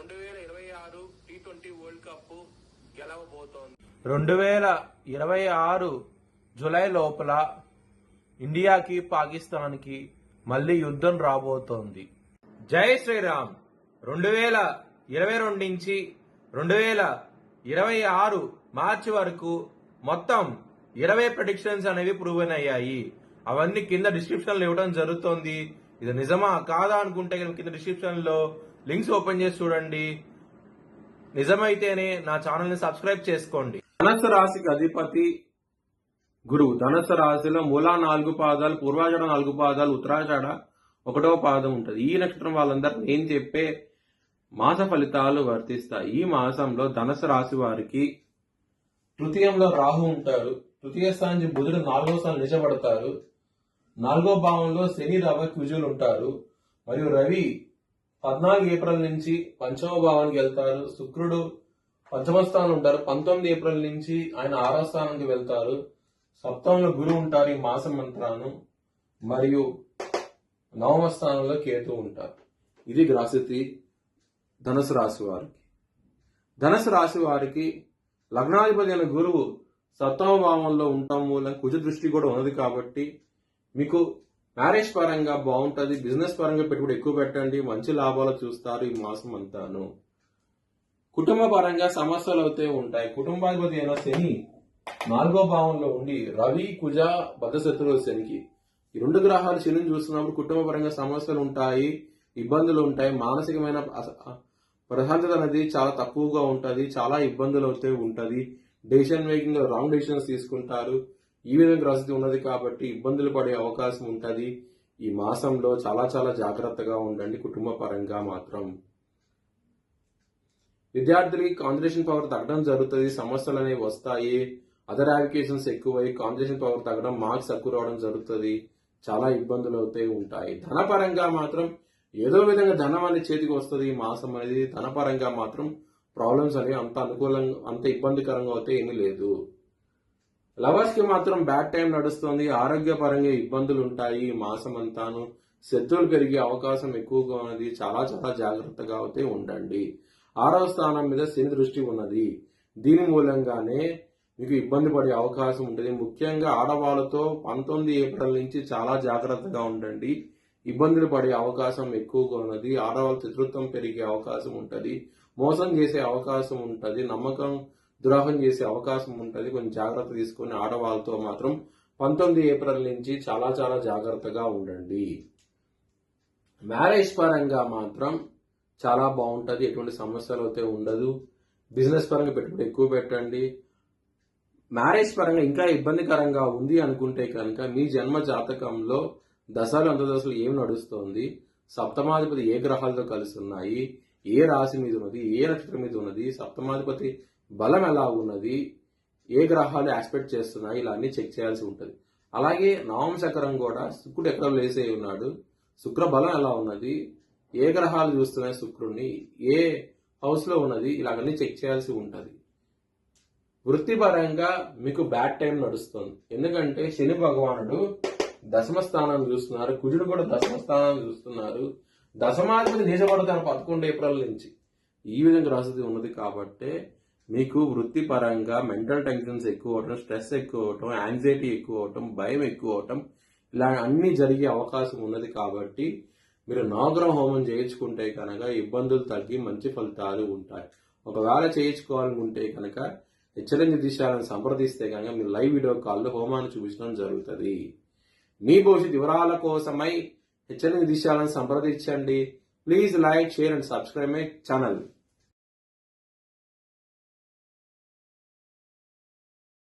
2026 T20 world cup గెలవబోతోంది. 2026 July లోపల ఇండియాకి పాకిస్తాన్కి మళ్ళీ యుద్ధం రాబోతోంది. జై శ్రీరామ్. 2022 నుంచి 2026 మార్చి వరకు మొత్తం 20 ప్రెడిక్షన్స్ అనేవి ప్రూవెన్ అయ్యాయి. అవన్నీ కింద డిస్క్రిప్షన్ లో ఇవ్వడం జరుగుతోంది. ఇది నిజమా కాదా అనుకుంటే కింద డిస్క్రిప్షన్ లో లింక్స్ ఓపెన్ చేసి చూడండి. నిజమైతేనే నా ఛానల్ ని సబ్స్క్రైబ్ చేసుకోండి. ధనుసు రాశికి అధిపతి గురువు. ధనుసు రాశిలో మూలా 4 పాదాలు, పూర్వాషాఢ 4 పాదాలు, ఉత్తరాషాఢ 1వ పాదం ఉంటుంది. ఈ నక్షత్రం వాళ్ళందరూ నేను చెప్పే మాస ఫలితాలు వర్తిస్తాయి. ఈ మాసంలో ధనుసు రాశి వారికి తృతీయంలో రాహు ఉంటారు. తృతీయ స్థానం బుధుడు 4వ స్థానం నిలబడతారు. 4వ భావంలో శని, రవి, కుజులు ఉంటారు. మరియు రవి 14 ఏప్రిల్ నుంచి 5వ భావానికి వెళ్తారు. శుక్రుడు 5వ స్థానం ఉంటారు. 19 ఏప్రిల్ నుంచి ఆయన 6వ స్థానానికి వెళ్తారు. సప్తమంలో గురువు ఉంటారు ఈ మాసం మంత్రాను. మరియు 9వ స్థానంలో కేతు ఉంటారు. ఇది గ్రహస్థితి ధనుసు రాశి వారికి. ధనుసు రాశి వారికి లగ్నాధిపతి అయిన గురువు 7వ భావంలో ఉండటం మూలంగా కుజ దృష్టి కూడా ఉన్నది కాబట్టి మీకు మ్యారేజ్ పరంగా బాగుంటుంది. బిజినెస్ పరంగా పెట్టుబడి ఎక్కువ పెట్టండి, మంచి లాభాలు చూస్తారు ఈ మాసం అంతాను. కుటుంబ పరంగా సమస్యలు అయితే ఉంటాయి. కుటుంబాధిపతి అయిన శని 4వ భావంలో ఉండి రవి, కుజ బద్ధశత్రువు శనికి ఈ 2 గ్రహాలు శనిని చూస్తున్నప్పుడు కుటుంబ పరంగా సమస్యలు ఉంటాయి, ఇబ్బందులు ఉంటాయి. మానసికమైన ప్రశాంతత అనేది చాలా తక్కువగా ఉంటుంది. చాలా ఇబ్బందులు అయితే ఉంటది. డెసిషన్ మేకింగ్ లో రాంగ్ డెసిషన్స్ తీసుకుంటారు. ఈ విధంగా గ్రహస్థితి ఉన్నది కాబట్టి ఇబ్బందులు పడే అవకాశం ఉంటది. ఈ మాసంలో చాలా చాలా జాగ్రత్తగా ఉండండి. కుటుంబ పరంగా మాత్రం విద్యార్థులకి కాన్సన్ట్రేషన్ పవర్ తగ్గడం జరుగుతుంది. సమస్యలు అనేవి వస్తాయి. అదర్ అప్లికేషన్స్ ఎక్కువై కాన్సన్ట్రేషన్ పవర్ తగ్గడం, మార్క్స్ తక్కువ రావడం జరుగుతుంది. చాలా ఇబ్బందులు అయితే ఉంటాయి. ధనపరంగా మాత్రం ఏదో విధంగా ధనం అనేది చేతికి వస్తుంది. ఈ మాసం అనేది ధనపరంగా మాత్రం ప్రాబ్లమ్స్ అనేవి అంత అనుకూలంగా అంత ఇబ్బందికరంగా అయితే ఏమీ లేదు. లవర్స్ కి మాత్రం బ్యాడ్ టైం నడుస్తుంది. ఆరోగ్యపరంగా ఇబ్బందులు ఉంటాయి. ఈ మాసం అంతాను శత్రువులు పెరిగే అవకాశం ఎక్కువగా ఉన్నది. చాలా చాలా జాగ్రత్తగా అయితే ఉండండి. 6వ స్థానం మీద శని దృష్టి ఉన్నది. దీని మూలంగానే మీకు ఇబ్బంది పడే అవకాశం ఉంటుంది. ముఖ్యంగా ఆడవాళ్ళతో 19 ఏప్రిల్ నుంచి చాలా జాగ్రత్తగా ఉండండి. ఇబ్బందులు పడే అవకాశం ఎక్కువగా ఉన్నది. ఆడవాళ్ళ శత్రుత్వం పెరిగే అవకాశం ఉంటుంది. మోసం చేసే అవకాశం ఉంటుంది. నమ్మకం ద్రోహం చేసే అవకాశం ఉంటుంది. కొంచెం జాగ్రత్త తీసుకుని ఆడవాళ్ళతో మాత్రం 19 ఏప్రిల్ నుంచి చాలా చాలా జాగ్రత్తగా ఉండండి. మ్యారేజ్ పరంగా మాత్రం చాలా బాగుంటుంది. ఎటువంటి సమస్యలు అయితే ఉండదు. బిజినెస్ పరంగా పెట్టుబడి ఎక్కువ పెట్టండి. మ్యారేజ్ పరంగా ఇంకా ఇబ్బందికరంగా ఉంది అనుకుంటే కనుక మీ జన్మ జాతకంలో దశలు అంతదశలు ఏం నడుస్తోంది, సప్తమాధిపతి ఏ గ్రహాలతో కలిసి ఉన్నాయి, ఏ రాశి మీద ఉన్నది, ఏ నక్షత్రం మీద ఉన్నది, సప్తమాధిపతి బలం ఎలా ఉన్నది, ఏ గ్రహాలు ఆస్పెక్ట్ చేస్తున్నాయి, ఇలా అన్ని చెక్ చేయాల్సి ఉంటుంది. అలాగే నవమ చక్రం కూడా శుక్రుడు ఎక్కడ లేసే ఉన్నాడు, శుక్ర బలం ఎలా ఉన్నది, ఏ గ్రహాలు చూస్తున్నాయి శుక్రుడిని, ఏ హౌస్ లో ఉన్నది, ఇలాగన్నీ చెక్ చేయాల్సి ఉంటుంది. వృత్తిపరంగా మీకు బ్యాడ్ టైం నడుస్తుంది. ఎందుకంటే శని భగవానుడు దశమ స్థానాన్ని చూస్తున్నారు, కుజుడు కూడా దశమ స్థానాన్ని చూస్తున్నారు. దశమాధిపతి నీచపడతారు 11 ఏప్రిల్ నుంచి. ఈ విధంగా రాసి ఉన్నది కాబట్టి మీకు వృత్తిపరంగా మెంటల్ టెన్షన్స్ ఎక్కువ అవటం, స్ట్రెస్ ఎక్కువ అవటం, యాంగ్జైటీ ఎక్కువ అవటం, భయం ఎక్కువ అవటం, ఇలా అన్ని జరిగే అవకాశం ఉన్నది. కాబట్టి మీరు నవగ్రహ హోమం చేయించుకుంటే కనుక ఇబ్బందులు తగ్గి మంచి ఫలితాలు ఉంటాయి. ఒకవేళ చేయించుకోవాలనుకుంటే కనుక హెచ్చరించి దిశాలను సంప్రదిస్తే కనుక మీరు లైవ్ వీడియో కాల్లో హోమాన్ని చూపించడం జరుగుతుంది. మీ భవిష్యత్ వివరాల కోసమై హెచ్చరించి దిశాలను సంప్రదించండి. Please like, share and subscribe my channel.